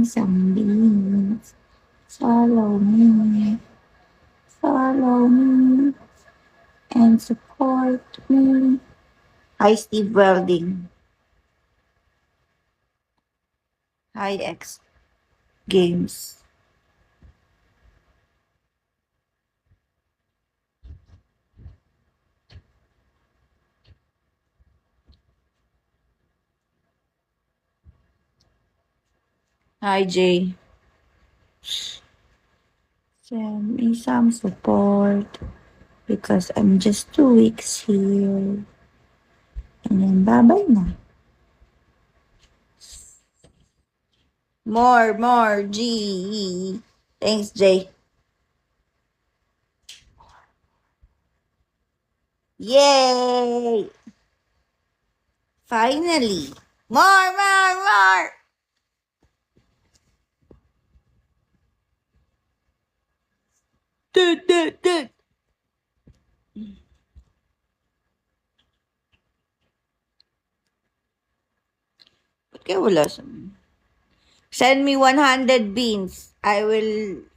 some beans. Follow me. Follow me. And support me. Hi, Steve Welding. Hi, X Games. Hi, Jay. Send me some support because I'm just 2 weeks here. And then bye-bye na. More, G. Thanks, Jay. Yay! Finally. More! Dude. Ba't kaya wala sa... Send me 100 beans. I will...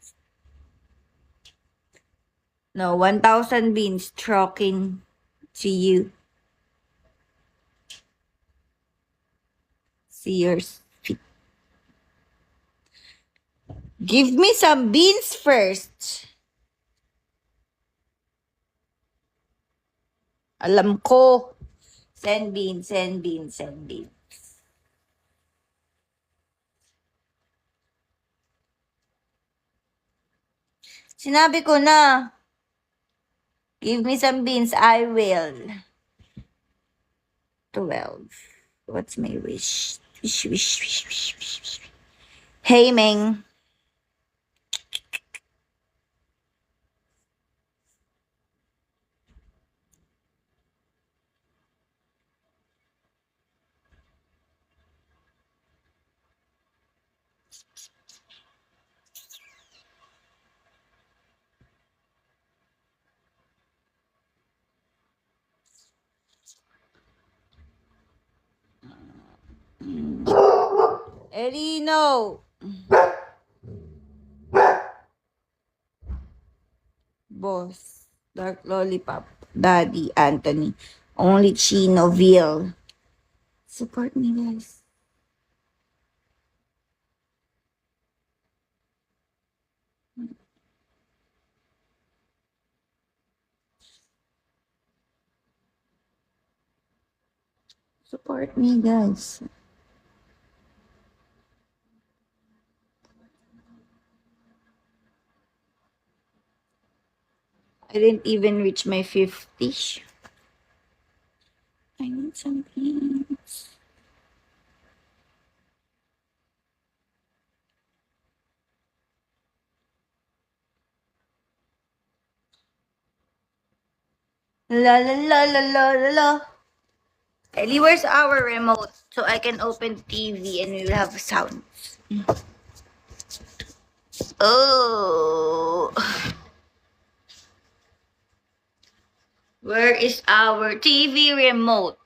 No, 1,000 beans trucking to you. See yours. Give me some beans first. Alam ko. Send beans. Sinabi ko na. Give me some beans. I will. 12. What's my wish? Wish. Hey, Ming. Erino. Boss. Dark Lollipop. Daddy. Anthony. Only Chinoville. Support me, guys. Support me, guys. I didn't even reach my 50. I need some beans. La. Ellie, where's our remote? So I can open TV and we will have sounds. Oh. Where is our TV remote?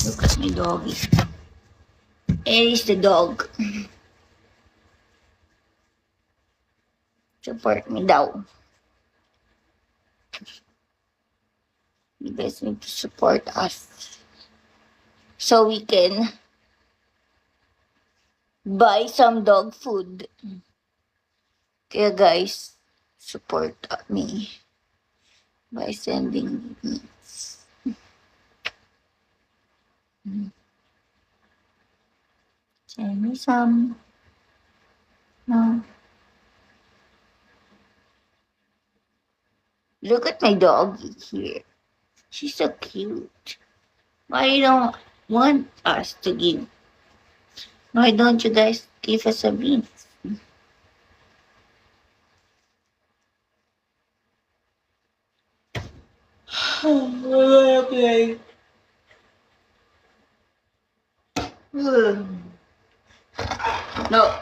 Look at my doggy. Ellie's the dog. Support me daw. You guys need to support us. So we can buy some dog food. Kaya guys, support me by sending me. Send me some. No. Look at my doggy here. She's so cute. Why you don't want us to give? Why don't you guys give us a bean? Okay. No.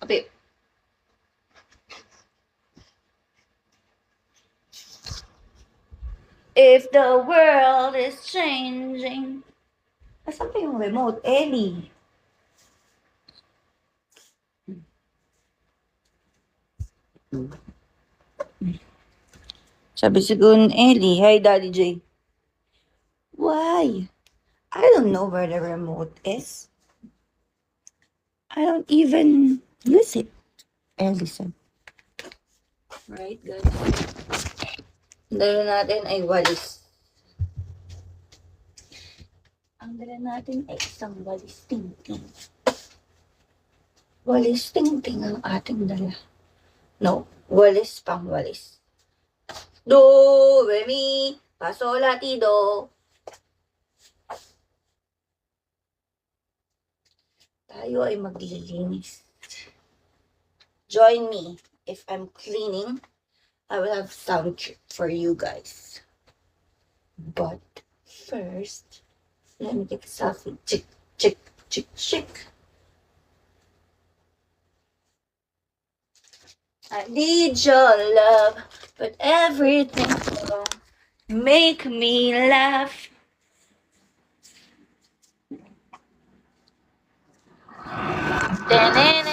Okay. If the world is changing. Asan pa yung remote? Ellie. Sabi siguro ni Ellie, hi Daddy J. Why? I don't know where the remote is. I don't even use it. Ellie said. Right, guys. Dala natin ay walis. Ang dala natin ay isang walis tingting. Walis tingting ang ating dala. No, walis pang walis. Do, re, mi, fa, sol, la, ti, do. Tayo ay maglilinis. Join me if I'm cleaning. I will have sound trip for you guys. But first, let me take a selfie. Chick, chick, chick, chick. I need your love, but everything wrong. Make me laugh. Then